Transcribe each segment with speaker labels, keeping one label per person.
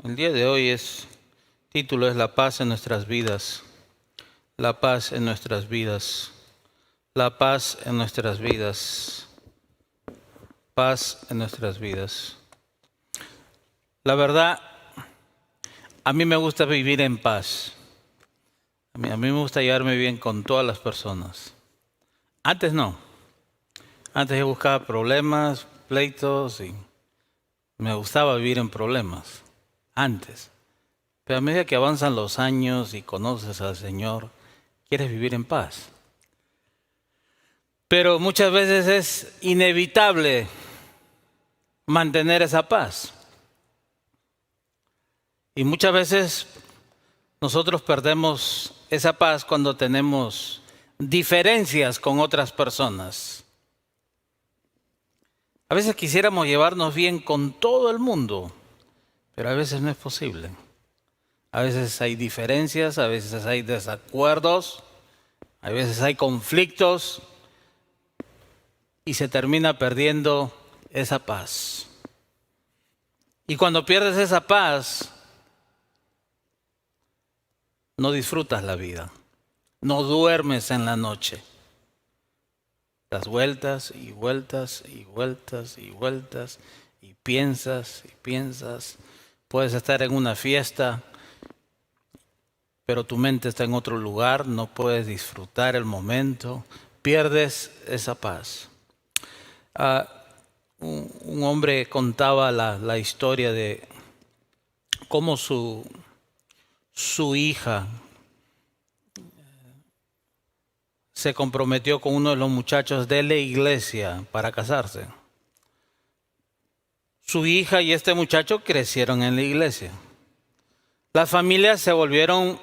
Speaker 1: El día de hoy título es La paz en nuestras vidas. La paz en nuestras vidas. La paz en nuestras vidas. Paz en nuestras vidas. La verdad, a mí me gusta vivir en paz. A mí me gusta llevarme bien con todas las personas. Antes no. Antes yo buscaba problemas, pleitos y me gustaba vivir en problemas. Antes. Pero a medida que avanzan los años y conoces al Señor, quieres vivir en paz. Pero muchas veces es inevitable mantener esa paz. Y muchas veces nosotros perdemos esa paz cuando tenemos diferencias con otras personas. A veces quisiéramos llevarnos bien con todo el mundo, pero a veces no es posible. A veces hay diferencias, a veces hay desacuerdos, a veces hay conflictos y se termina perdiendo esa paz. Y cuando pierdes esa paz, no disfrutas la vida, no duermes en la noche. Das vueltas y vueltas y vueltas y vueltas y piensas y piensas. Puedes estar en una fiesta, pero tu mente está en otro lugar, no puedes disfrutar el momento, pierdes esa paz. Un hombre contaba la historia de cómo su hija se comprometió con uno de los muchachos de la iglesia para casarse. Su hija y este muchacho crecieron en la iglesia. Las familias se volvieron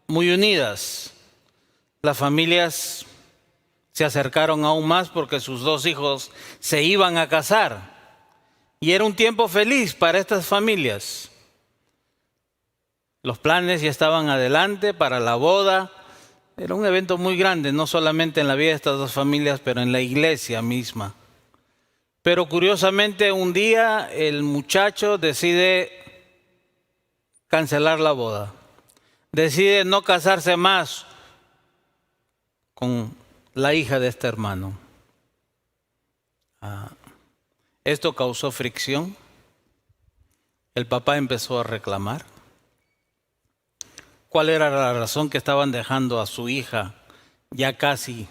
Speaker 1: muy unidas. Las familias se acercaron aún más porque sus dos hijos se iban a casar. Y era un tiempo feliz para estas familias. Los planes ya estaban adelante para la boda. Era un evento muy grande, no solamente en la vida de estas dos familias, pero en la iglesia misma. Pero curiosamente un día el muchacho decide cancelar la boda. Decide no casarse más con la hija de este hermano. Esto causó fricción. El papá empezó a reclamar. ¿Cuál era la razón que estaban dejando a su hija ya casi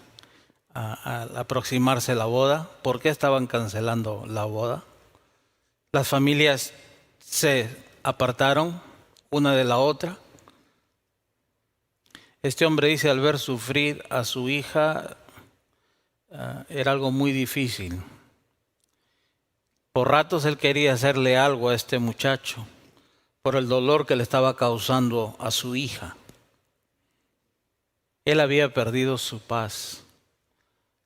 Speaker 1: al aproximarse la boda? ¿Por qué estaban cancelando la boda? Las familias se apartaron una de la otra. Este hombre dice, al ver sufrir a su hija, era algo muy difícil. Por ratos él quería hacerle algo a este muchacho por el dolor que le estaba causando a su hija. Él había perdido su paz.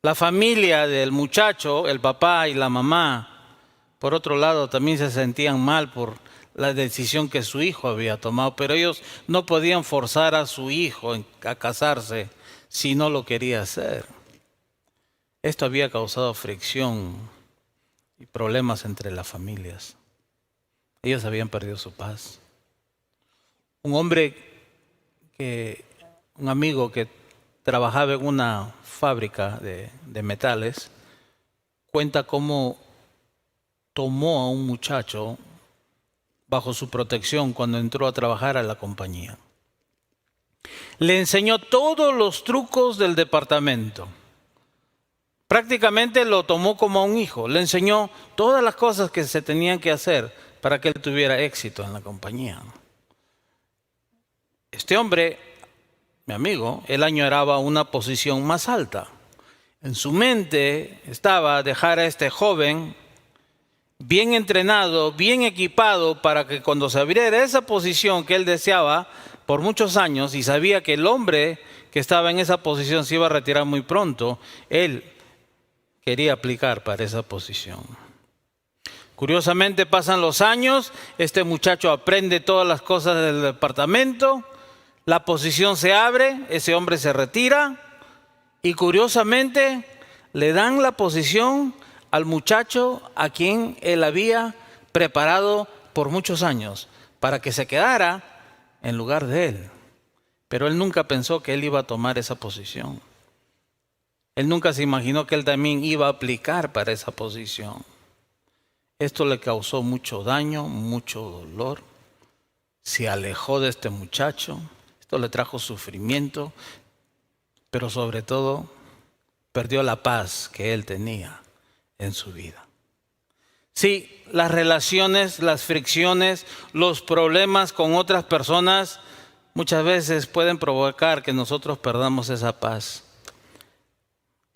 Speaker 1: La familia del muchacho, el papá y la mamá, por otro lado, también se sentían mal por la decisión que su hijo había tomado, pero ellos no podían forzar a su hijo a casarse si no lo quería hacer. Esto había causado fricción y problemas entre las familias. Ellos habían perdido su paz. Un amigo que trabajaba en una fábrica de metales, cuenta cómo tomó a un muchacho bajo su protección cuando entró a trabajar a la compañía. Le enseñó todos los trucos del departamento. Prácticamente lo tomó como a un hijo. Le enseñó todas las cosas que se tenían que hacer para que él tuviera éxito en la compañía. Este hombre, mi amigo, él añoraba una posición más alta. En su mente estaba dejar a este joven bien entrenado, bien equipado, para que cuando se abriera esa posición que él deseaba por muchos años y sabía que el hombre que estaba en esa posición se iba a retirar muy pronto, él quería aplicar para esa posición. Curiosamente pasan los años, este muchacho aprende todas las cosas del departamento, la posición se abre, ese hombre se retira y curiosamente le dan la posición al muchacho a quien él había preparado por muchos años para que se quedara en lugar de él. Pero él nunca pensó que él iba a tomar esa posición. Él nunca se imaginó que él también iba a aplicar para esa posición. Esto le causó mucho daño, mucho dolor. Se alejó de este muchacho. Esto le trajo sufrimiento, pero sobre todo perdió la paz que él tenía en su vida. Sí, las relaciones, las fricciones, los problemas con otras personas muchas veces pueden provocar que nosotros perdamos esa paz,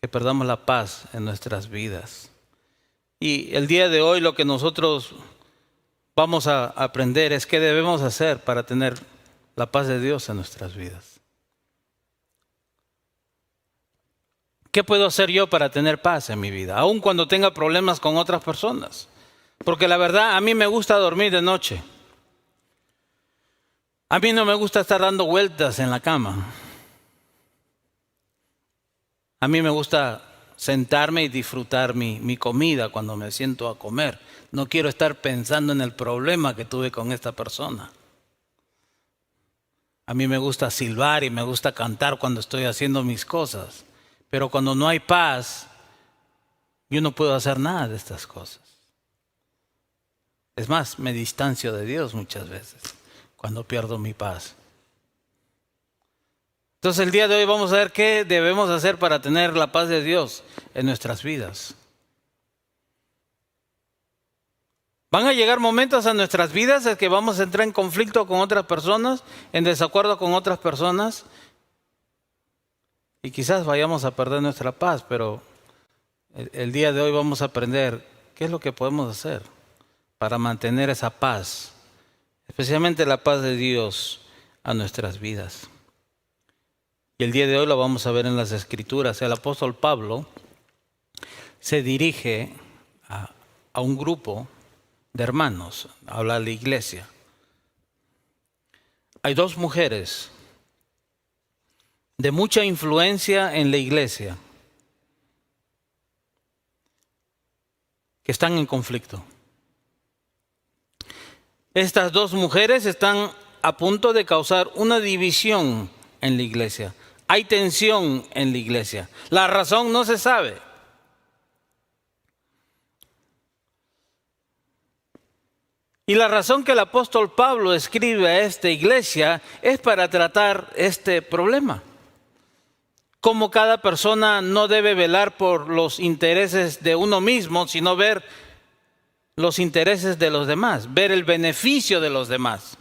Speaker 1: que perdamos la paz en nuestras vidas. Y el día de hoy lo que nosotros vamos a aprender es qué debemos hacer para tener la paz de Dios en nuestras vidas. ¿Qué puedo hacer yo para tener paz en mi vida? Aun cuando tenga problemas con otras personas. Porque la verdad, a mí me gusta dormir de noche. A mí no me gusta estar dando vueltas en la cama. A mí me gusta sentarme y disfrutar mi comida cuando me siento a comer. No quiero estar pensando en el problema que tuve con esta persona. A mí me gusta silbar y me gusta cantar cuando estoy haciendo mis cosas. Pero cuando no hay paz, yo no puedo hacer nada de estas cosas. Es más, me distancio de Dios muchas veces cuando pierdo mi paz. Entonces el día de hoy vamos a ver qué debemos hacer para tener la paz de Dios en nuestras vidas. Van a llegar momentos a nuestras vidas en que vamos a entrar en conflicto con otras personas, en desacuerdo con otras personas, y quizás vayamos a perder nuestra paz, pero el día de hoy vamos a aprender qué es lo que podemos hacer para mantener esa paz, especialmente la paz de Dios a nuestras vidas. Y el día de hoy lo vamos a ver en las Escrituras. El apóstol Pablo se dirige a un grupo de hermanos, habla a la iglesia. Hay dos mujeres de mucha influencia en la iglesia que están en conflicto. Estas dos mujeres están a punto de causar una división en la iglesia. Hay tensión en la iglesia. La razón no se sabe. Y la razón que el apóstol Pablo escribe a esta iglesia es para tratar este problema. Como cada persona no debe velar por los intereses de uno mismo, sino ver los intereses de los demás, ver el beneficio de los demás.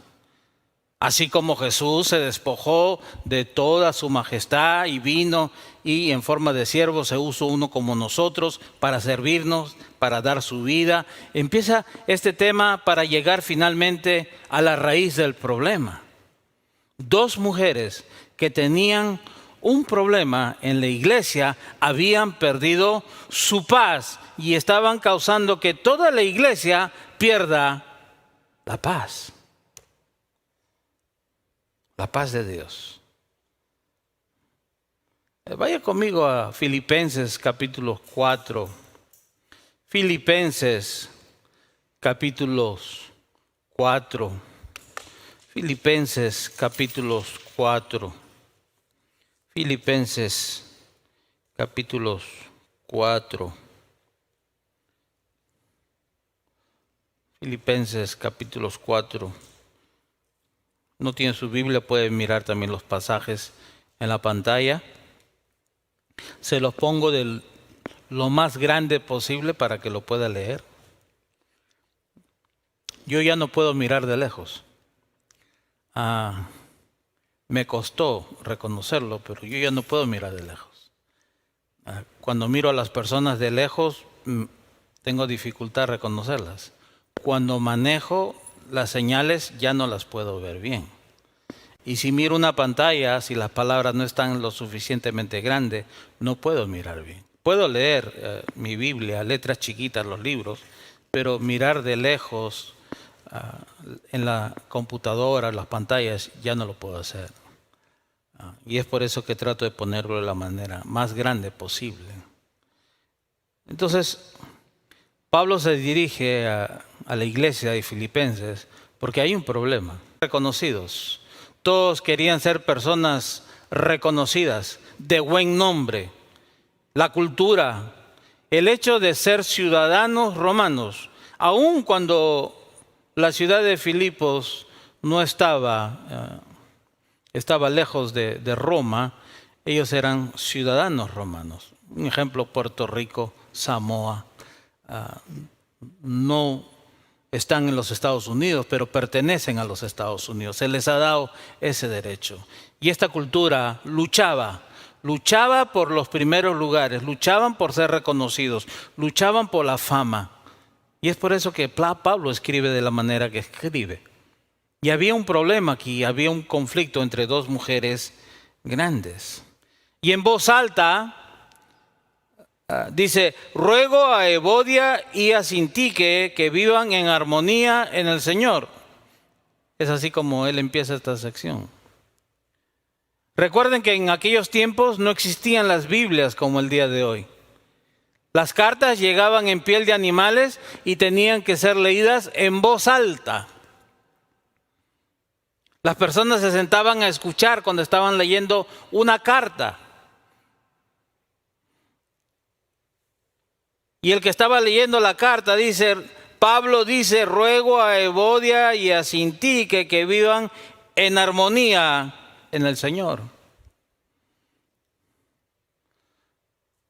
Speaker 1: Así como Jesús se despojó de toda su majestad y vino y en forma de siervo se usó uno como nosotros para servirnos, para dar su vida. Empieza este tema para llegar finalmente a la raíz del problema. Dos mujeres que tenían un problema en la iglesia habían perdido su paz y estaban causando que toda la iglesia pierda la paz. La paz de Dios. Vaya conmigo a Filipenses capítulo 4. Filipenses capítulo 4. Filipenses capítulo 4. Filipenses capítulo 4. Filipenses capítulo 4. No tiene su Biblia, puede mirar también los pasajes en la pantalla. Se los pongo de lo más grande posible para que lo pueda leer. Yo ya no puedo mirar de lejos. Me costó reconocerlo, pero yo ya no puedo mirar de lejos. Cuando miro a las personas de lejos, tengo dificultad en reconocerlas. Cuando manejo, las señales ya no las puedo ver bien. Y si miro una pantalla, si las palabras no están lo suficientemente grandes, no puedo mirar bien. Puedo leer mi Biblia, letras chiquitas, los libros, pero mirar de lejos en la computadora, las pantallas, ya no lo puedo hacer. Y es por eso que trato de ponerlo de la manera más grande posible. Entonces, Pablo se dirige a la iglesia de Filipenses porque hay un problema. Reconocidos. Todos querían ser personas reconocidas, de buen nombre. La cultura, el hecho de ser ciudadanos romanos, aun cuando la ciudad de Filipos no estaba lejos de Roma, ellos eran ciudadanos romanos. Un ejemplo, Puerto Rico, Samoa, no están en los Estados Unidos, pero pertenecen a los Estados Unidos. Se les ha dado ese derecho. Y esta cultura luchaba por los primeros lugares, luchaban por ser reconocidos, luchaban por la fama. Y es por eso que Pablo escribe de la manera que escribe. Y había un problema aquí, había un conflicto entre dos mujeres grandes. Y en voz alta dice, ruego a Evodia y a Sintique que vivan en armonía en el Señor. Es así como él empieza esta sección. Recuerden que en aquellos tiempos no existían las Biblias como el día de hoy. Las cartas llegaban en piel de animales y tenían que ser leídas en voz alta. Las personas se sentaban a escuchar cuando estaban leyendo una carta. Y el que estaba leyendo la carta dice, Pablo dice, ruego a Evodia y a Sintique que vivan en armonía en el Señor.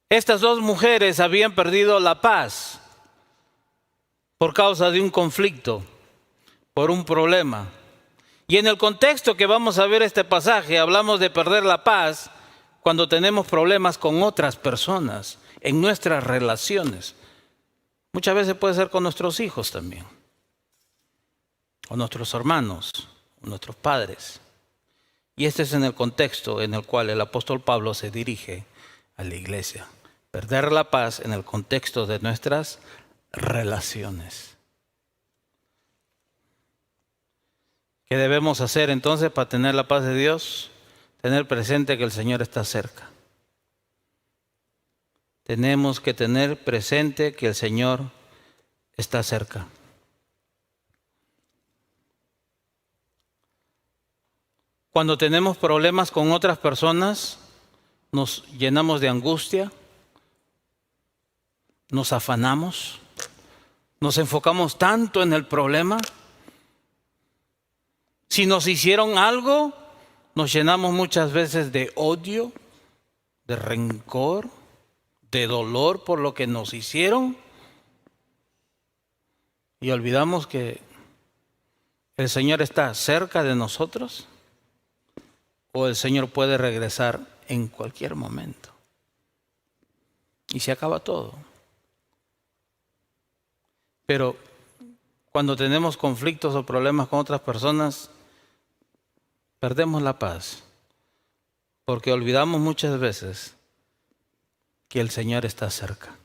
Speaker 1: Estas dos mujeres habían perdido la paz por causa de un conflicto, por un problema. Y en el contexto que vamos a ver este pasaje, hablamos de perder la paz cuando tenemos problemas con otras personas, en nuestras relaciones. Muchas veces puede ser con nuestros hijos también, o nuestros hermanos, o nuestros padres. Y este es en el contexto en el cual el apóstol Pablo se dirige a la iglesia. Perder la paz en el contexto de nuestras relaciones. ¿Qué debemos hacer entonces para tener la paz de Dios? Tener presente que el Señor está cerca. Tenemos que tener presente que el Señor está cerca. Cuando tenemos problemas con otras personas, nos llenamos de angustia, nos afanamos, nos enfocamos tanto en el problema. Si nos hicieron algo, nos llenamos muchas veces de odio, de rencor, de dolor por lo que nos hicieron. Y olvidamos que el Señor está cerca de nosotros o el Señor puede regresar en cualquier momento. Y se acaba todo. Pero cuando tenemos conflictos o problemas con otras personas, perdemos la paz, porque olvidamos muchas veces que el Señor está cerca.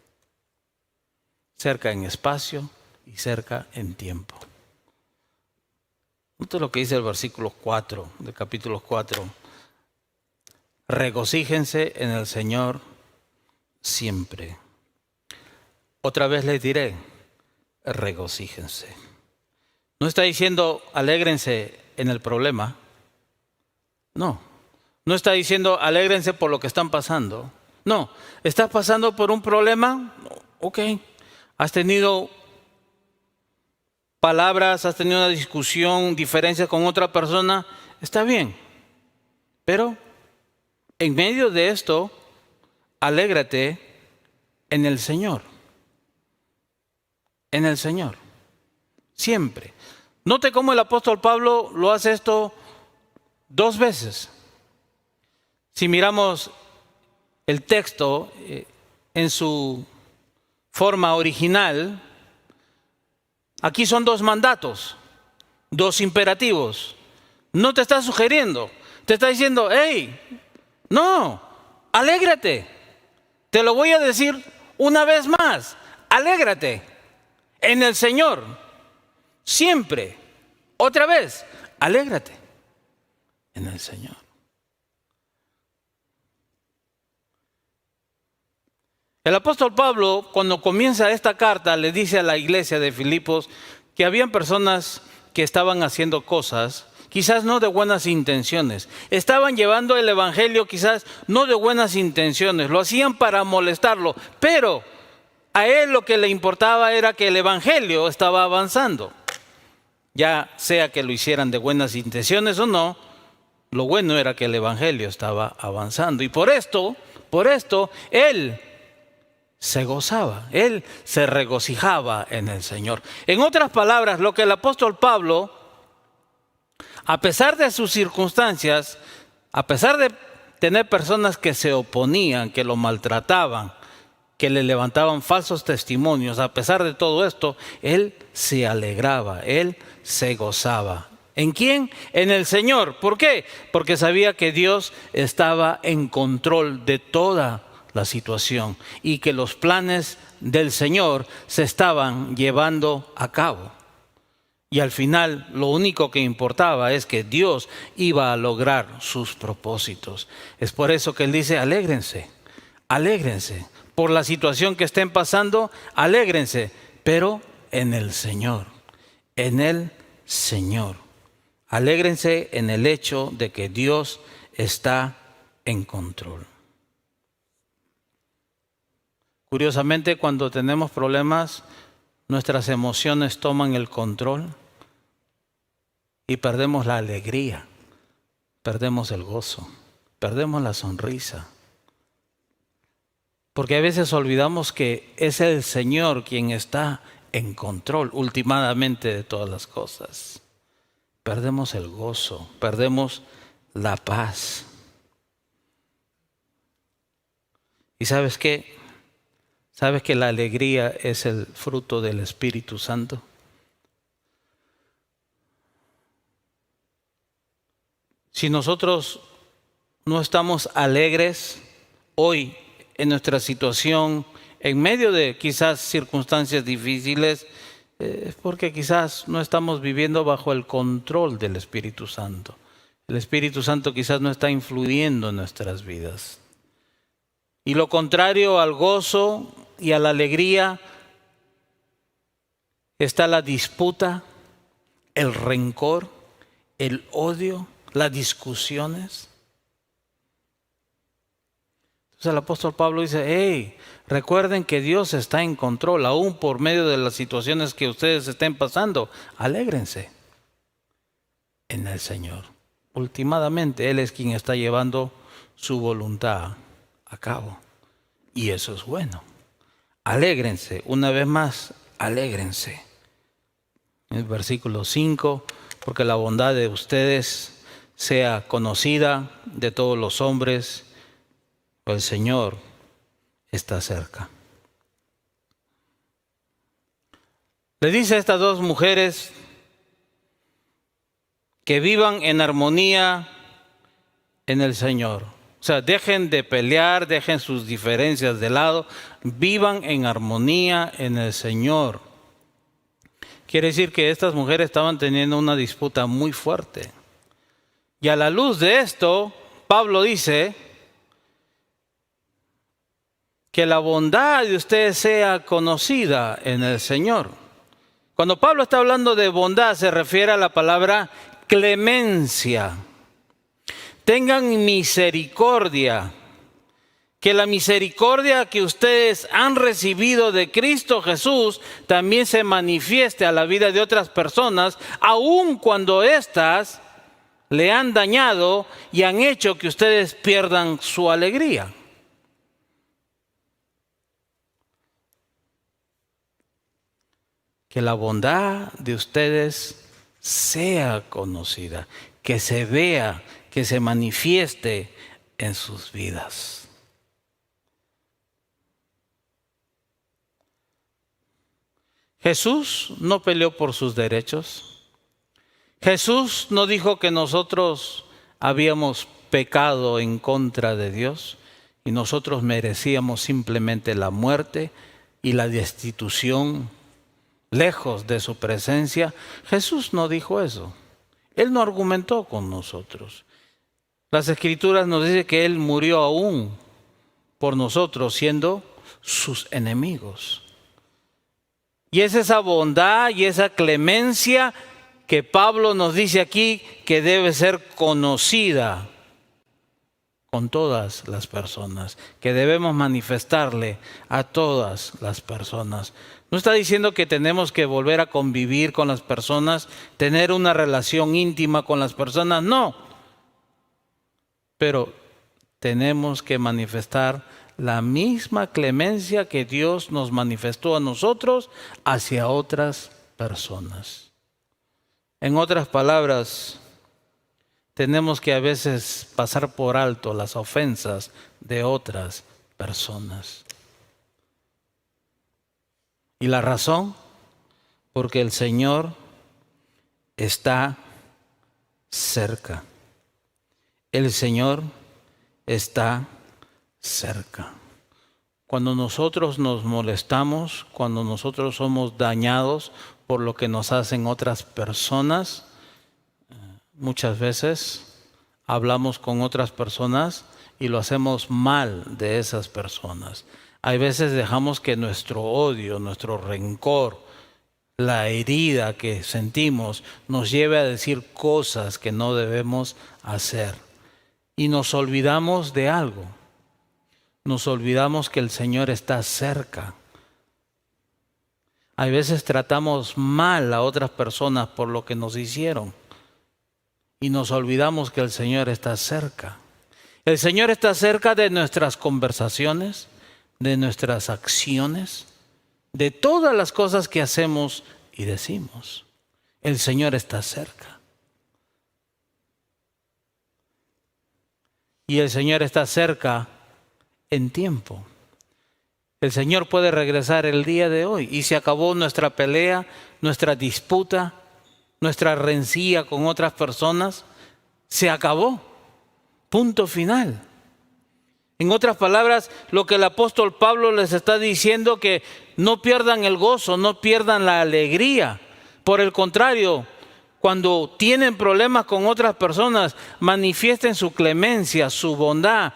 Speaker 1: Cerca en espacio y cerca en tiempo. Esto es lo que dice el versículo 4 del capítulo 4. Regocíjense en el Señor siempre. Otra vez les diré, regocíjense. No está diciendo alégrense en el problema. No. No está diciendo alégrense por lo que están pasando. No. ¿Estás pasando por un problema? Ok. ¿Has tenido palabras, has tenido una discusión, diferencias con otra persona? Está bien. Pero en medio de esto, alégrate en el Señor. En el Señor. Siempre. Note cómo el apóstol Pablo lo hace esto 2 veces. Si miramos el texto en su forma original, aquí son 2 mandatos, 2 imperativos. No te está sugiriendo, te está diciendo, hey, no, alégrate. Te lo voy a decir una vez más, alégrate en el Señor, siempre. Otra vez, alégrate en el Señor. El apóstol Pablo, cuando comienza esta carta, le dice a la iglesia de Filipos que habían personas que estaban haciendo cosas, quizás no de buenas intenciones. Estaban llevando el evangelio quizás no de buenas intenciones, lo hacían para molestarlo, pero a él lo que le importaba era que el evangelio estaba avanzando. Ya sea que lo hicieran de buenas intenciones o no, lo bueno era que el evangelio estaba avanzando. Y por esto, él se gozaba, él se regocijaba en el Señor. En otras palabras, lo que el apóstol Pablo, a pesar de sus circunstancias, a pesar de tener personas que se oponían, que lo maltrataban, que le levantaban falsos testimonios, a pesar de todo esto, él se alegraba, él se gozaba. ¿En quién? En el Señor. ¿Por qué? Porque sabía que Dios estaba en control de toda la situación y que los planes del Señor se estaban llevando a cabo. Y al final lo único que importaba es que Dios iba a lograr sus propósitos. Es por eso que Él dice, alégrense, alégrense. Por la situación que estén pasando, alégrense, pero en el Señor, en el Señor. Alégrense en el hecho de que Dios está en control. Curiosamente, cuando tenemos problemas, nuestras emociones toman el control y perdemos la alegría, perdemos el gozo, perdemos la sonrisa. Porque a veces olvidamos que es el Señor quien está en control últimamente de todas las cosas. Perdemos el gozo, perdemos la paz. ¿Y sabes qué? ¿Sabes que la alegría es el fruto del Espíritu Santo? Si nosotros no estamos alegres hoy en nuestra situación, en medio de quizás circunstancias difíciles, es porque quizás no estamos viviendo bajo el control del Espíritu Santo. El Espíritu Santo quizás no está influyendo en nuestras vidas. Y lo contrario al gozo y a la alegría está la disputa, el rencor, el odio, las discusiones. Entonces el apóstol Pablo dice, hey, recuerden que Dios está en control, aún por medio de las situaciones que ustedes estén pasando. Alégrense en el Señor. Últimamente Él es quien está llevando su voluntad a cabo. Y eso es bueno. Alégrense, una vez más, alégrense. En el versículo 5, porque la bondad de ustedes sea conocida de todos los hombres, el Señor está cerca. Le dice a estas dos mujeres que vivan en armonía en el Señor. O sea, dejen de pelear, dejen sus diferencias de lado, vivan en armonía en el Señor. Quiere decir que estas mujeres estaban teniendo una disputa muy fuerte. Y a la luz de esto, Pablo dice que la bondad de ustedes sea conocida en el Señor. Cuando Pablo está hablando de bondad, se refiere a la palabra clemencia. Tengan misericordia, que la misericordia que ustedes han recibido de Cristo Jesús también se manifieste a la vida de otras personas, aun cuando éstas le han dañado y han hecho que ustedes pierdan su alegría. Que la bondad de ustedes sea conocida, que se vea, que se manifieste en sus vidas. Jesús no peleó por sus derechos. Jesús no dijo que nosotros habíamos pecado en contra de Dios y nosotros merecíamos simplemente la muerte y la destitución lejos de su presencia. Jesús no dijo eso. Él no argumentó con nosotros. Las Escrituras nos dicen que Él murió aún por nosotros, siendo sus enemigos. Y es esa bondad y esa clemencia que Pablo nos dice aquí que debe ser conocida con todas las personas, que debemos manifestarle a todas las personas. No está diciendo que tenemos que volver a convivir con las personas, tener una relación íntima con las personas, no. Pero tenemos que manifestar la misma clemencia que Dios nos manifestó a nosotros hacia otras personas. En otras palabras, tenemos que a veces pasar por alto las ofensas de otras personas. ¿Y la razón? Porque el Señor está cerca. El Señor está cerca. Cuando nosotros nos molestamos, cuando nosotros somos dañados por lo que nos hacen otras personas, muchas veces hablamos con otras personas y lo hacemos mal de esas personas. Hay veces dejamos que nuestro odio, nuestro rencor, la herida que sentimos nos lleve a decir cosas que no debemos hacer. Y nos olvidamos de algo. Nos olvidamos que el Señor está cerca. Hay veces tratamos mal a otras personas por lo que nos hicieron. Y nos olvidamos que el Señor está cerca. El Señor está cerca de nuestras conversaciones, de nuestras acciones, de todas las cosas que hacemos y decimos. El Señor está cerca. Y el Señor está cerca en tiempo. El Señor puede regresar el día de hoy y se acabó nuestra pelea, nuestra disputa, nuestra rencilla con otras personas. Se acabó. Punto final. En otras palabras, lo que el apóstol Pablo les está diciendo, que no pierdan el gozo, no pierdan la alegría. Por el contrario, cuando tienen problemas con otras personas, manifiesten su clemencia, su bondad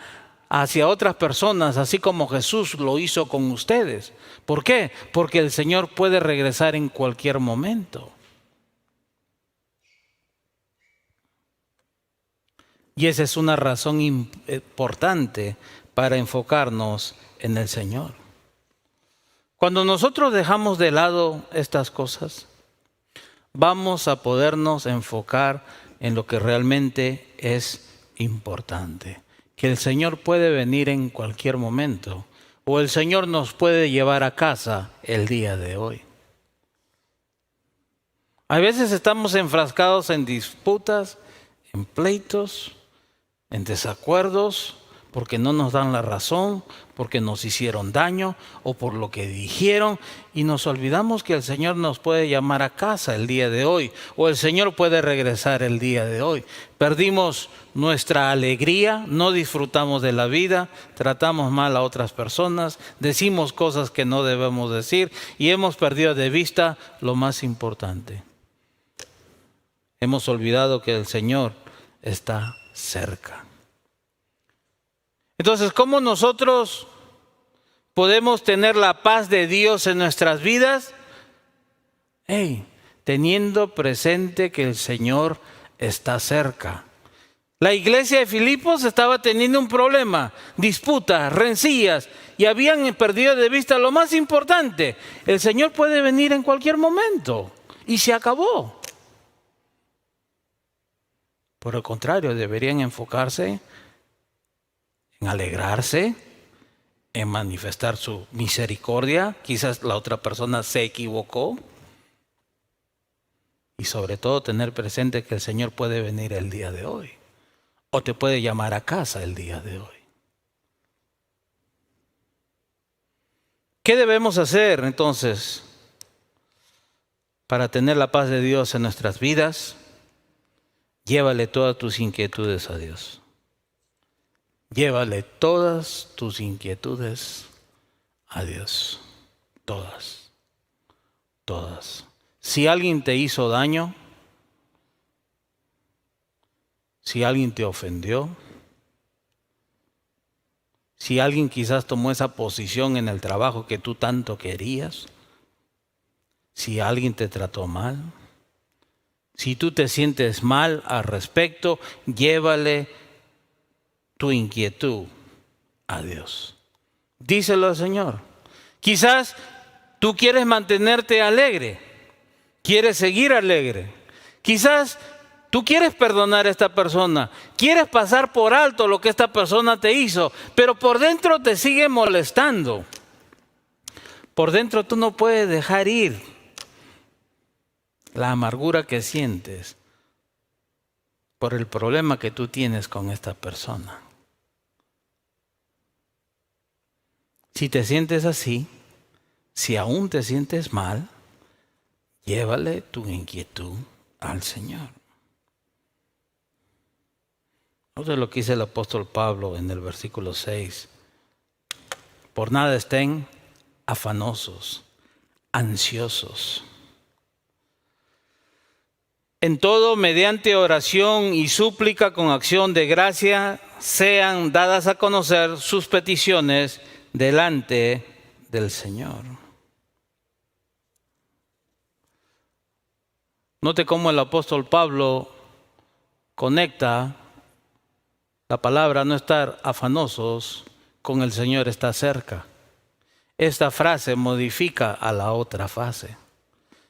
Speaker 1: hacia otras personas, así como Jesús lo hizo con ustedes. ¿Por qué? Porque el Señor puede regresar en cualquier momento. Y esa es una razón importante para enfocarnos en el Señor. Cuando nosotros dejamos de lado estas cosas, vamos a podernos enfocar en lo que realmente es importante. Que el Señor puede venir en cualquier momento, o el Señor nos puede llevar a casa el día de hoy. A veces estamos enfrascados en disputas, en pleitos, en desacuerdos, porque no nos dan la razón, porque nos hicieron daño o por lo que dijeron, y nos olvidamos que el Señor nos puede llamar a casa el día de hoy, o el Señor puede regresar el día de hoy. Perdimos nuestra alegría, no disfrutamos de la vida, tratamos mal a otras personas, decimos cosas que no debemos decir y hemos perdido de vista lo más importante. Hemos olvidado que el Señor está cerca. Entonces, ¿cómo nosotros podemos tener la paz de Dios en nuestras vidas? Teniendo presente que el Señor está cerca. La iglesia de Filipos estaba teniendo un problema, disputas, rencillas, y habían perdido de vista lo más importante. El Señor puede venir en cualquier momento y se acabó. Por el contrario, deberían enfocarse en alegrarse, en manifestar su misericordia. Quizás la otra persona se equivocó. Y sobre todo tener presente que el Señor puede venir el día de hoy. O te puede llamar a casa el día de hoy. ¿Qué debemos hacer entonces para tener la paz de Dios en nuestras vidas? Llévale todas tus inquietudes a Dios. Llévale todas tus inquietudes a Dios. Todas. Todas. Si alguien te hizo daño, si alguien te ofendió, si alguien quizás tomó esa posición en el trabajo que tú tanto querías, si alguien te trató mal, Si tú te sientes mal al respecto, llévale tu inquietud a Dios. Díselo al Señor. Quizás tú quieres mantenerte alegre, quieres seguir alegre. Quizás tú quieres perdonar a esta persona, quieres pasar por alto lo que esta persona te hizo, pero por dentro te sigue molestando. Por dentro tú no puedes dejar ir la amargura que sientes por el problema que tú tienes con esta persona. Si te sientes así, si aún te sientes mal, llévale tu inquietud al Señor. Eso es lo que dice el apóstol Pablo en el versículo 6. Por nada estén afanosos, ansiosos. En todo, mediante oración y súplica con acción de gracia, sean dadas a conocer sus peticiones delante del Señor. Note cómo el apóstol Pablo conecta la palabra no estar afanosos con el Señor está cerca. Esta frase modifica a la otra frase.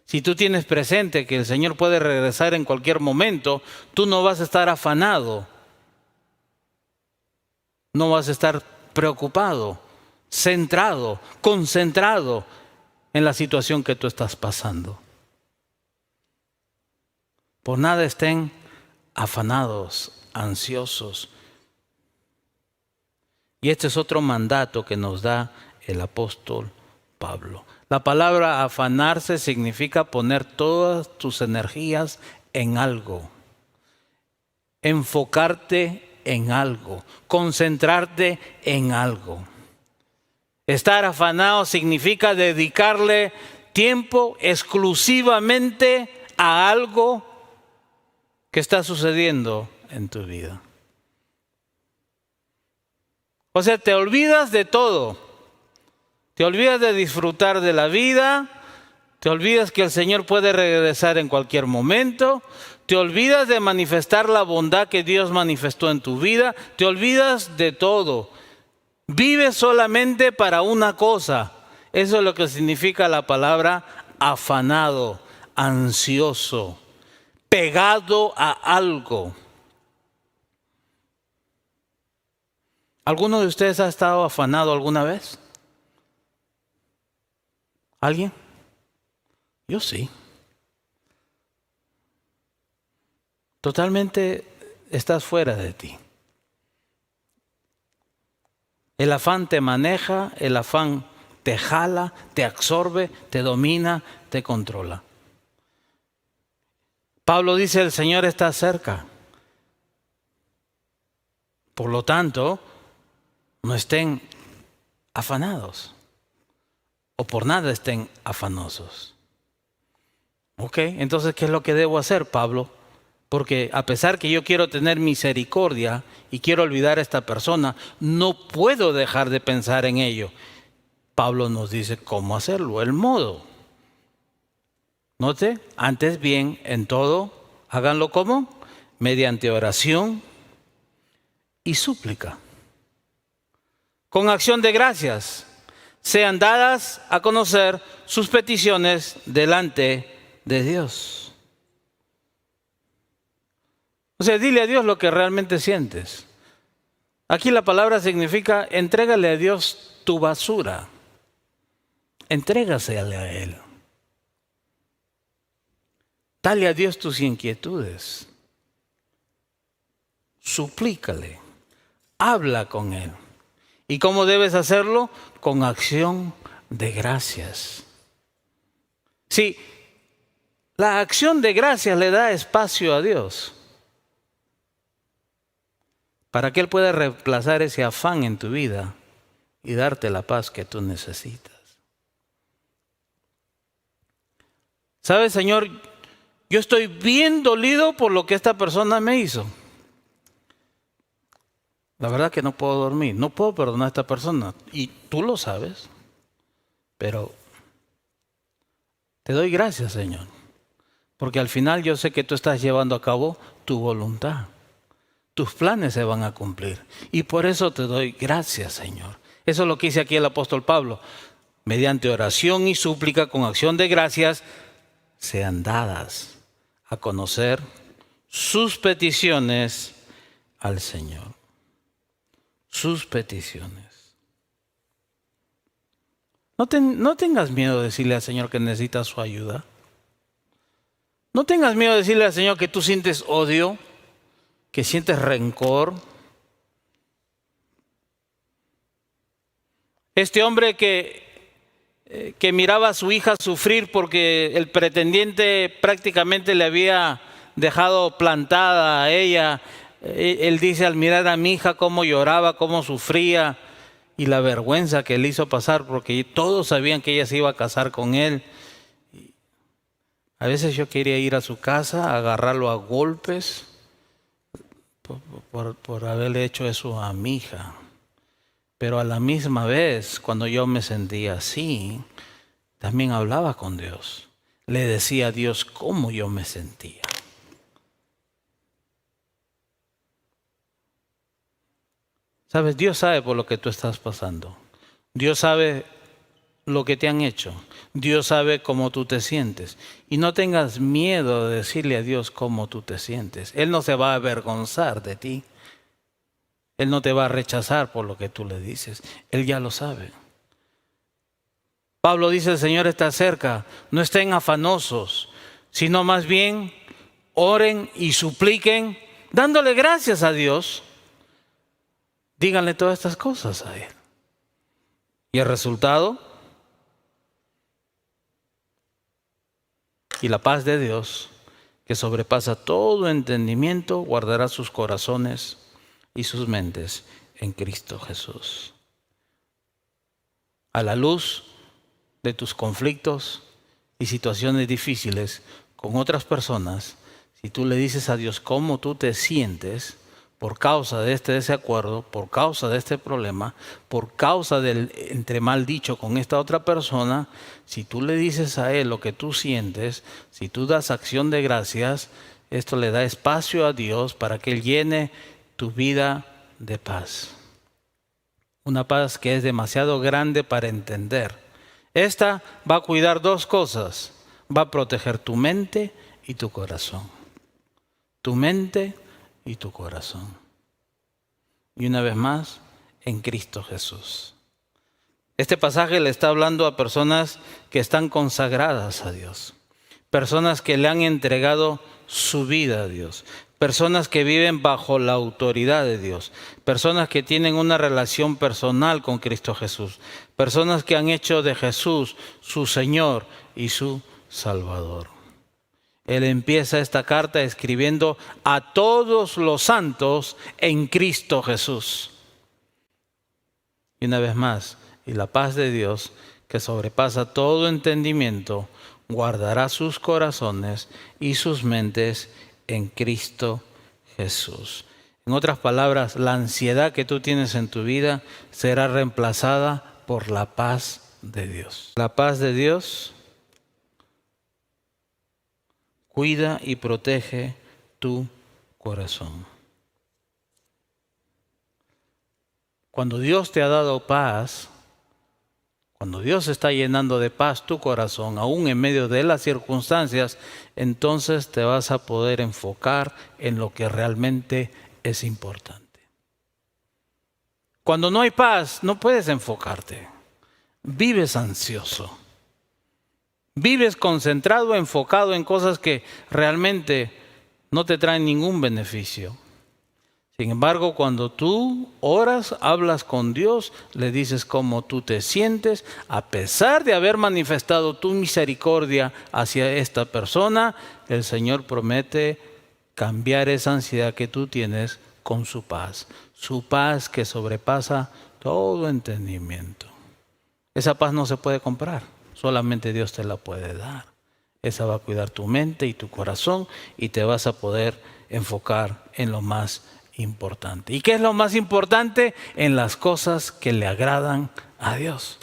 Speaker 1: Si tú tienes presente que el Señor puede regresar en cualquier momento, tú no vas a estar afanado, no vas a estar preocupado, centrado, concentrado en la situación que tú estás pasando. Por nada estén afanados, ansiosos. Y este es otro mandato que nos da el apóstol Pablo. La palabra afanarse significa poner todas tus energías en algo, enfocarte en algo, concentrarte en algo. Estar afanado significa dedicarle tiempo exclusivamente a algo que está sucediendo en tu vida. O sea, te olvidas de todo. Te olvidas de disfrutar de la vida, te olvidas que el Señor puede regresar en cualquier momento, te olvidas de manifestar la bondad que Dios manifestó en tu vida, te olvidas de todo. Vives solamente para una cosa. Eso es lo que significa la palabra afanado, ansioso, pegado a algo. ¿Alguno de ustedes ha estado afanado alguna vez? ¿Alguien? Yo sí. Totalmente estás fuera de ti. El afán te maneja, el afán te jala, te absorbe, te domina, te controla. Pablo dice, el Señor está cerca. Por lo tanto, no estén afanados. O por nada estén afanosos. Ok, entonces, ¿qué es lo que debo hacer, Pablo? Porque a pesar que yo quiero tener misericordia y quiero olvidar a esta persona, no puedo dejar de pensar en ello. Pablo nos dice cómo hacerlo, el modo. Note, antes bien, en todo, háganlo como mediante oración y súplica. Con acción de gracias, sean dadas a conocer sus peticiones delante de Dios. O sea, dile a Dios lo que realmente sientes. Aquí la palabra significa entrégale a Dios tu basura. Entrégasele a Él. Dale a Dios tus inquietudes. Suplícale. Habla con Él. ¿Y cómo debes hacerlo? Con acción de gracias. Sí, la acción de gracias le da espacio a Dios para que Él pueda reemplazar ese afán en tu vida y darte la paz que tú necesitas. ¿Sabes, Señor? Yo estoy bien dolido por lo que esta persona me hizo. La verdad que no puedo dormir, no puedo perdonar a esta persona. Y tú lo sabes, pero te doy gracias, Señor, Porque al final yo sé que tú estás llevando a cabo tu voluntad. Tus planes se van a cumplir. Y por eso te doy gracias, Señor. Eso es lo que dice aquí el apóstol Pablo. Mediante oración y súplica con acción de gracias sean dadas a conocer sus peticiones al Señor. Sus peticiones. No tengas miedo de decirle al Señor que necesitas su ayuda. No tengas miedo de decirle al Señor que tú sientes odio, que sientes rencor. Este hombre que miraba a su hija sufrir porque el pretendiente prácticamente le había dejado plantada a ella. Él dice, al mirar a mi hija cómo lloraba, cómo sufría y la vergüenza que le hizo pasar porque todos sabían que ella se iba a casar con él. A veces yo quería ir a su casa, agarrarlo a golpes por haberle hecho eso a mi hija. Pero a la misma vez, cuando yo me sentía así, también hablaba con Dios. Le decía a Dios cómo yo me sentía. ¿Sabes? Dios sabe por lo que tú estás pasando. Dios sabe lo que te han hecho. Dios sabe cómo tú te sientes. Y no tengas miedo de decirle a Dios cómo tú te sientes. Él no se va a avergonzar de ti. Él no te va a rechazar por lo que tú le dices. Él ya lo sabe. Pablo dice, el Señor está cerca. No estén afanosos, sino más bien oren y supliquen, dándole gracias a Dios. Díganle todas estas cosas a Él. Y el resultado, y la paz de Dios, que sobrepasa todo entendimiento, guardará sus corazones y sus mentes en Cristo Jesús. A la luz de tus conflictos y situaciones difíciles con otras personas, si tú le dices a Dios cómo tú te sientes por causa de este desacuerdo, por causa de este problema, por causa del entremal dicho con esta otra persona, si tú le dices a Él lo que tú sientes, si tú das acción de gracias, esto le da espacio a Dios para que Él llene tu vida de paz. Una paz que es demasiado grande para entender. Esta va a cuidar dos cosas. Va a proteger tu mente y tu corazón. Tu mente y tu corazón. Y una vez más, en Cristo Jesús. Este pasaje le está hablando a personas que están consagradas a Dios. Personas que le han entregado su vida a Dios. Personas que viven bajo la autoridad de Dios. Personas que tienen una relación personal con Cristo Jesús. Personas que han hecho de Jesús su Señor y su Salvador. Él empieza esta carta escribiendo a todos los santos en Cristo Jesús. Y una vez más, y la paz de Dios, que sobrepasa todo entendimiento, guardará sus corazones y sus mentes en Cristo Jesús. En otras palabras, la ansiedad que tú tienes en tu vida será reemplazada por la paz de Dios. La paz de Dios cuida y protege tu corazón. Cuando Dios te ha dado paz, cuando Dios está llenando de paz tu corazón, aún en medio de las circunstancias, entonces te vas a poder enfocar en lo que realmente es importante. Cuando no hay paz, no puedes enfocarte. Vives ansioso. Vives concentrado, enfocado en cosas que realmente no te traen ningún beneficio. Sin embargo, cuando tú oras, hablas con Dios, le dices cómo tú te sientes, a pesar de haber manifestado tu misericordia hacia esta persona, el Señor promete cambiar esa ansiedad que tú tienes con su paz que sobrepasa todo entendimiento. Esa paz no se puede comprar, solamente Dios te la puede dar. Esa va a cuidar tu mente y tu corazón y te vas a poder enfocar en lo más importante. ¿Y qué es lo más importante? En las cosas que le agradan a Dios.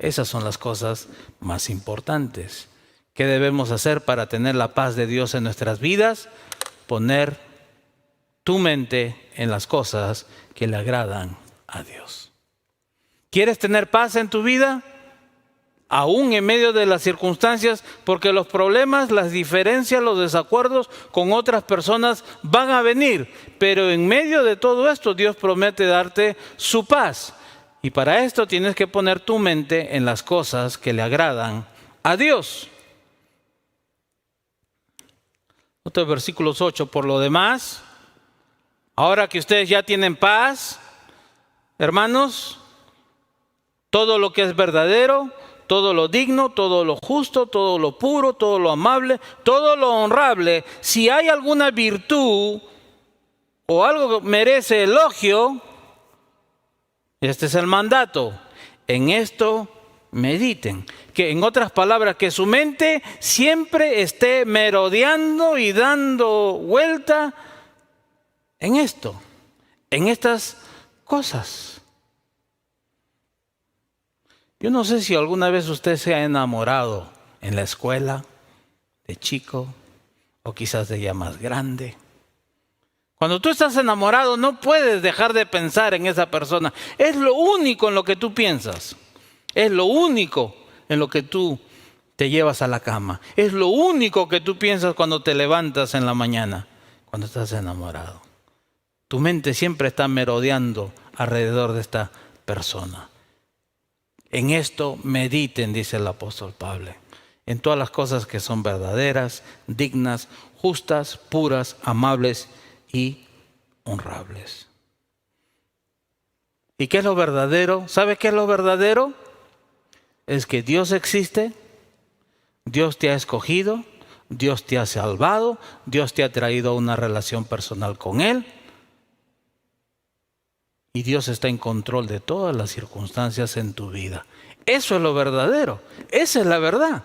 Speaker 1: Esas son las cosas más importantes. ¿Qué debemos hacer para tener la paz de Dios en nuestras vidas? Poner tu mente en las cosas que le agradan a Dios. ¿Quieres tener paz en tu vida? Aún en medio de las circunstancias, porque los problemas, las diferencias, los desacuerdos con otras personas van a venir. Pero en medio de todo esto, Dios promete darte su paz. Y para esto tienes que poner tu mente en las cosas que le agradan a Dios. Otro versículos 8. Por lo demás, ahora que ustedes ya tienen paz, hermanos, todo lo que es verdadero, todo lo digno, todo lo justo, todo lo puro, todo lo amable, todo lo honrable, si hay alguna virtud o algo que merece elogio, este es el mandato. En esto mediten. Que en otras palabras, que su mente siempre esté merodeando y dando vuelta en esto, en estas cosas. Yo no sé si alguna vez usted se ha enamorado en la escuela, de chico, o quizás de ya más grande. Cuando tú estás enamorado no puedes dejar de pensar en esa persona. Es lo único en lo que tú piensas. Es lo único en lo que tú te llevas a la cama. Es lo único que tú piensas cuando te levantas en la mañana, cuando estás enamorado. Tu mente siempre está merodeando alrededor de esta persona. En esto mediten, dice el apóstol Pablo, en todas las cosas que son verdaderas, dignas, justas, puras, amables y honrables. ¿Y qué es lo verdadero? ¿Sabes qué es lo verdadero? Es que Dios existe, Dios te ha escogido, Dios te ha salvado, Dios te ha traído a una relación personal con Él. Y Dios está en control de todas las circunstancias en tu vida. Eso es lo verdadero. Esa es la verdad.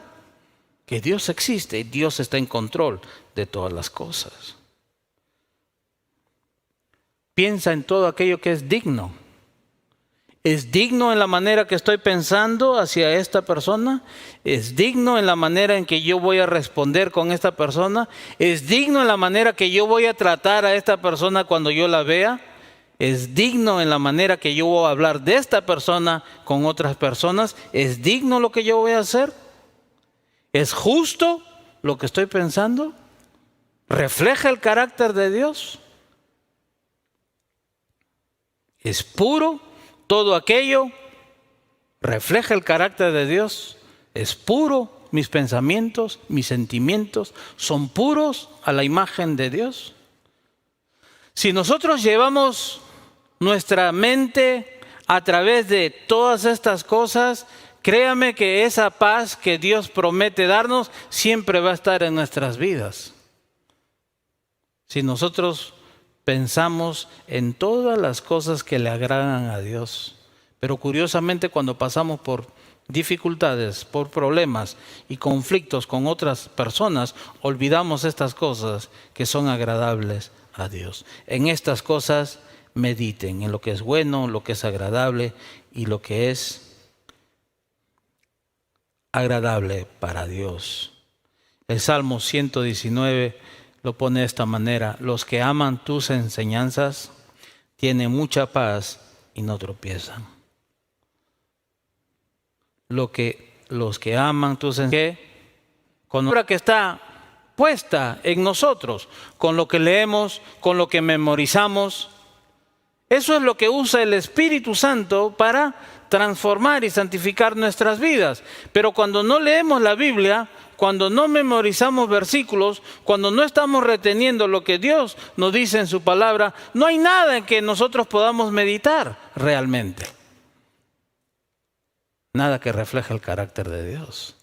Speaker 1: Que Dios existe y Dios está en control de todas las cosas. Piensa en todo aquello que es digno. ¿Es digno en la manera que estoy pensando hacia esta persona? ¿Es digno en la manera en que yo voy a responder con esta persona? ¿Es digno en la manera que yo voy a tratar a esta persona cuando yo la vea? ¿Es digno en la manera que yo voy a hablar de esta persona con otras personas? ¿Es digno lo que yo voy a hacer? ¿Es justo lo que estoy pensando? ¿Refleja el carácter de Dios? ¿Es puro todo aquello? ¿Refleja el carácter de Dios? ¿Es puro mis pensamientos, mis sentimientos? ¿Son puros a la imagen de Dios? Si nosotros llevamos nuestra mente a través de todas estas cosas, créame que esa paz que Dios promete darnos siempre va a estar en nuestras vidas. Si nosotros pensamos en todas las cosas que le agradan a Dios. Pero curiosamente cuando pasamos por dificultades, por problemas y conflictos con otras personas, olvidamos estas cosas que son agradables a Dios. En estas cosas mediten, en lo que es bueno, lo que es agradable y lo que es agradable para Dios. El Salmo 119 lo pone de esta manera: los que aman tus enseñanzas tienen mucha paz y no tropiezan. Los que aman tus enseñanzas, con la obra que está puesta en nosotros, con lo que leemos, con lo que memorizamos, eso es lo que usa el Espíritu Santo para transformar y santificar nuestras vidas. Pero cuando no leemos la Biblia, cuando no memorizamos versículos, cuando no estamos reteniendo lo que Dios nos dice en su palabra, no hay nada en que nosotros podamos meditar realmente. Nada que refleje el carácter de Dios.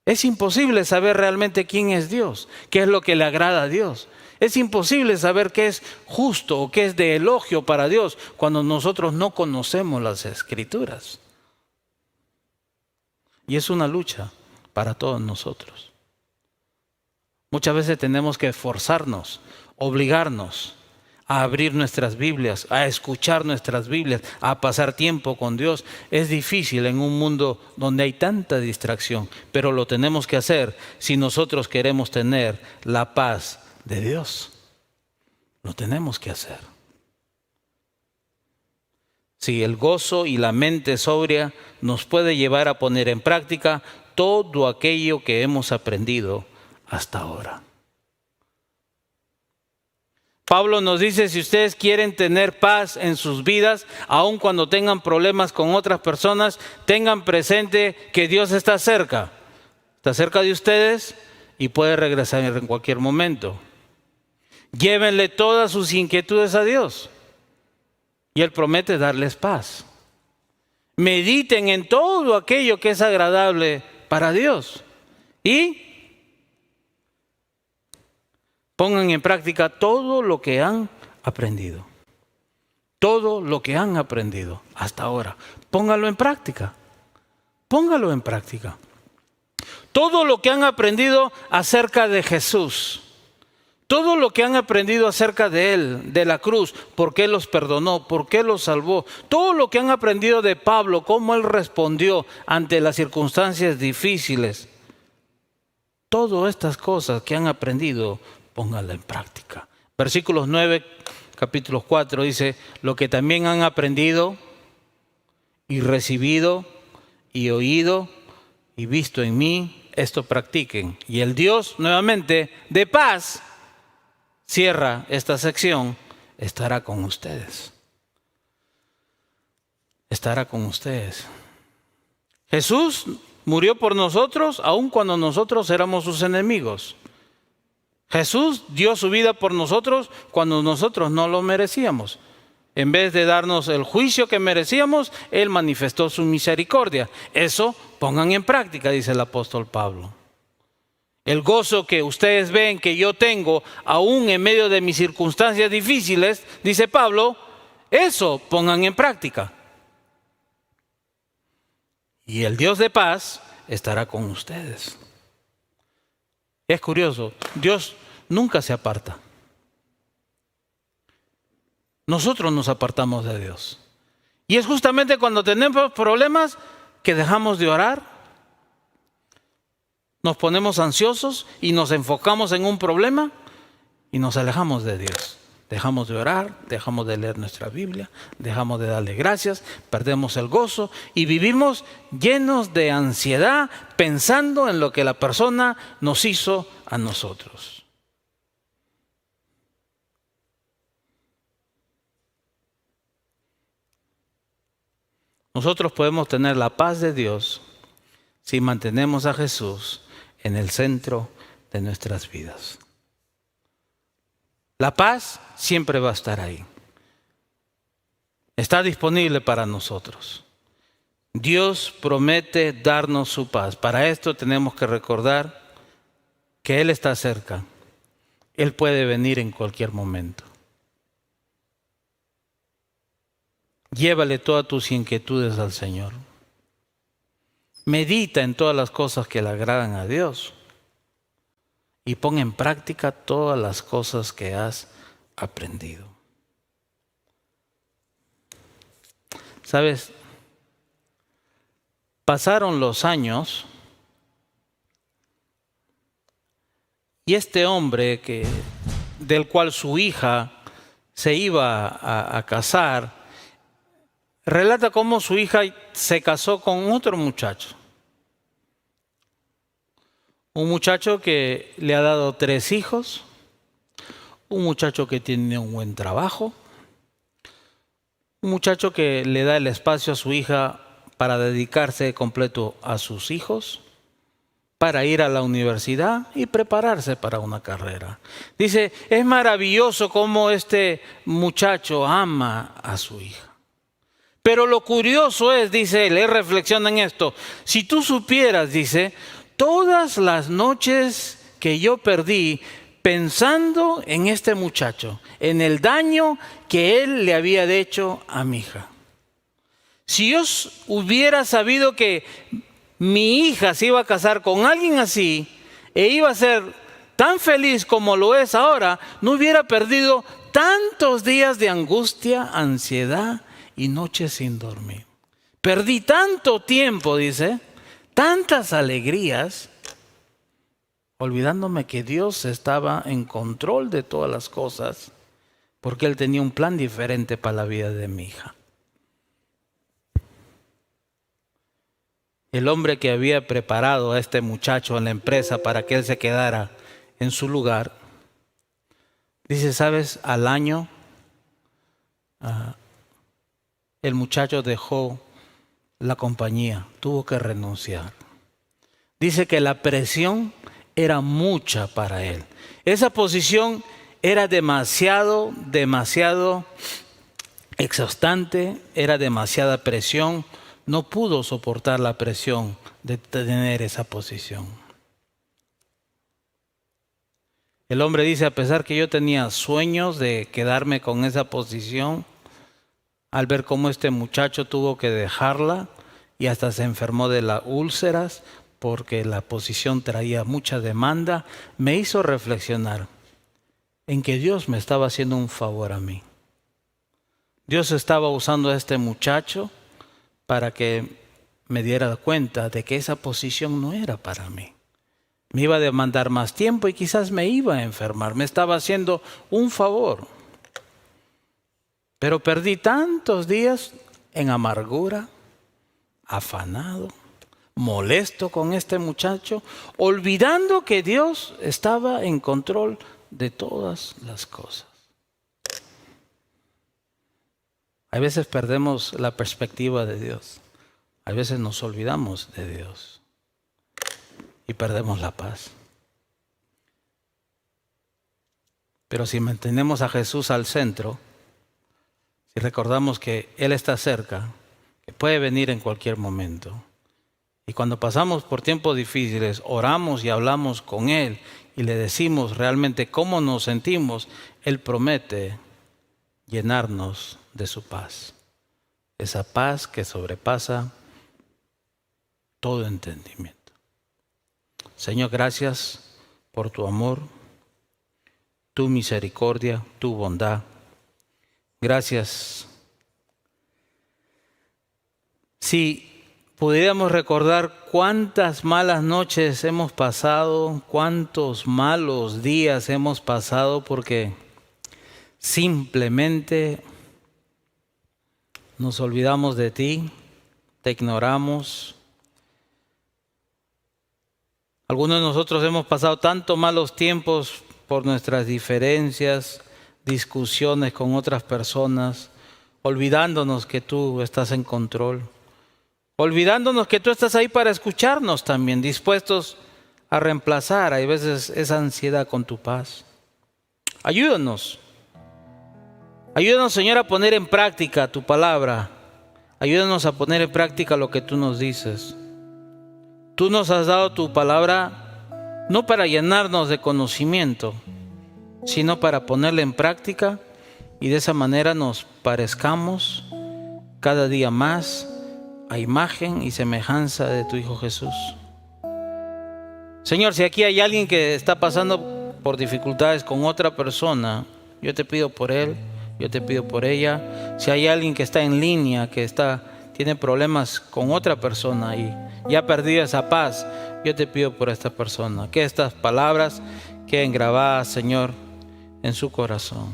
Speaker 1: Es imposible saber realmente quién es Dios, qué es lo que le agrada a Dios. Es imposible saber qué es justo o qué es de elogio para Dios cuando nosotros no conocemos las Escrituras. Y es una lucha para todos nosotros. Muchas veces tenemos que esforzarnos, obligarnos a abrir nuestras Biblias, a escuchar nuestras Biblias, a pasar tiempo con Dios. Es difícil en un mundo donde hay tanta distracción, pero lo tenemos que hacer si nosotros queremos tener la paz de Dios. Lo tenemos que hacer. Si el gozo y la mente sobria nos puede llevar a poner en práctica todo aquello que hemos aprendido hasta ahora. Pablo nos dice, si ustedes quieren tener paz en sus vidas, aun cuando tengan problemas con otras personas, tengan presente que Dios está cerca de ustedes y puede regresar en cualquier momento. Llévenle todas sus inquietudes a Dios y Él promete darles paz. Mediten en todo aquello que es agradable para Dios y pongan en práctica todo lo que han aprendido. Todo lo que han aprendido hasta ahora. Póngalo en práctica. Póngalo en práctica. Todo lo que han aprendido acerca de Jesús. Todo lo que han aprendido acerca de Él, de la cruz, por qué los perdonó, por qué los salvó. Todo lo que han aprendido de Pablo, cómo Él respondió ante las circunstancias difíciles. Todas estas cosas que han aprendido, pónganla en práctica. Versículos 9, capítulo 4 dice, lo que también han aprendido y recibido y oído y visto en mí, esto practiquen. Y el Dios, nuevamente, de paz, cierra esta sección, estará con ustedes. Estará con ustedes. Jesús murió por nosotros, aun cuando nosotros éramos sus enemigos. Jesús dio su vida por nosotros cuando nosotros no lo merecíamos. En vez de darnos el juicio que merecíamos, Él manifestó su misericordia. Eso pongan en práctica, dice el apóstol Pablo. El gozo que ustedes ven que yo tengo, aún en medio de mis circunstancias difíciles, dice Pablo, eso pongan en práctica. Y el Dios de paz estará con ustedes. Es curioso, Dios nunca se aparta. Nosotros nos apartamos de Dios. Y es justamente cuando tenemos problemas que dejamos de orar, nos ponemos ansiosos y nos enfocamos en un problema y nos alejamos de Dios. Dejamos de orar, dejamos de leer nuestra Biblia, dejamos de darle gracias, perdemos el gozo y vivimos llenos de ansiedad pensando en lo que la persona nos hizo a nosotros. Nosotros podemos tener la paz de Dios si mantenemos a Jesús en el centro de nuestras vidas. La paz siempre va a estar ahí. Está disponible para nosotros. Dios promete darnos su paz. Para esto tenemos que recordar que Él está cerca. Él puede venir en cualquier momento. Llévale todas tus inquietudes al Señor. Medita en todas las cosas que le agradan a Dios. Y pon en práctica todas las cosas que has aprendido. ¿Sabes? Pasaron los años y este hombre del cual su hija se iba a casar, relata cómo su hija se casó con otro muchacho. Un muchacho que le ha dado 3 hijos, un muchacho que tiene un buen trabajo, un muchacho que le da el espacio a su hija para dedicarse completo a sus hijos, para ir a la universidad y prepararse para una carrera. Dice, es maravilloso cómo este muchacho ama a su hija. Pero lo curioso es, dice él reflexiona en esto, si tú supieras, dice, todas las noches que yo perdí pensando en este muchacho, en el daño que él le había hecho a mi hija. Si yo hubiera sabido que mi hija se iba a casar con alguien así e iba a ser tan feliz como lo es ahora, no hubiera perdido tantos días de angustia, ansiedad y noches sin dormir. Perdí tanto tiempo, dice, tantas alegrías, olvidándome que Dios estaba en control de todas las cosas, porque Él tenía un plan diferente para la vida de mi hija. El hombre que había preparado a este muchacho en la empresa para que él se quedara en su lugar, dice, ¿sabes? Al año el muchacho dejó la compañía, tuvo que renunciar. Dice que la presión era mucha para él. Esa posición era demasiado exhaustante, era demasiada presión. No pudo soportar la presión de tener esa posición. El hombre dice, a pesar que yo tenía sueños de quedarme con esa posición, al ver cómo este muchacho tuvo que dejarla y hasta se enfermó de las úlceras porque la posición traía mucha demanda, me hizo reflexionar en que Dios me estaba haciendo un favor a mí. Dios estaba usando a este muchacho para que me diera cuenta de que esa posición no era para mí. Me iba a demandar más tiempo y quizás me iba a enfermar. Me estaba haciendo un favor. Pero perdí tantos días en amargura, afanado, molesto con este muchacho, olvidando que Dios estaba en control de todas las cosas. A veces perdemos la perspectiva de Dios. A veces nos olvidamos de Dios y perdemos la paz. Pero si mantenemos a Jesús al centro, si recordamos que Él está cerca, que puede venir en cualquier momento, y cuando pasamos por tiempos difíciles, oramos y hablamos con Él y le decimos realmente cómo nos sentimos, Él promete llenarnos de su paz. Esa paz que sobrepasa todo entendimiento. Señor, gracias por tu amor, tu misericordia, tu bondad. Gracias. Si pudiéramos recordar cuántas malas noches hemos pasado, cuántos malos días hemos pasado porque simplemente nos olvidamos de ti, te ignoramos. Algunos de nosotros hemos pasado tantos malos tiempos por nuestras diferencias, discusiones con otras personas, olvidándonos que tú estás en control, olvidándonos que tú estás ahí para escucharnos también, dispuestos a reemplazar a veces esa ansiedad con tu paz. Ayúdanos. Ayúdanos, Señor, a poner en práctica tu palabra. Ayúdanos a poner en práctica lo que tú nos dices. Tú nos has dado tu palabra no para llenarnos de conocimiento, sino para ponerla en práctica y de esa manera nos parezcamos cada día más a imagen y semejanza de tu Hijo Jesús. Señor, si aquí hay alguien que está pasando por dificultades con otra persona, yo te pido por él. Yo te pido por ella. Si hay alguien que está en línea, que tiene problemas con otra persona y ya ha perdido esa paz, yo te pido por esta persona. Que estas palabras queden grabadas, Señor, en su corazón.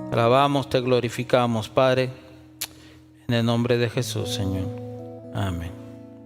Speaker 1: Te alabamos, te glorificamos, Padre, en el nombre de Jesús, Señor. Amén.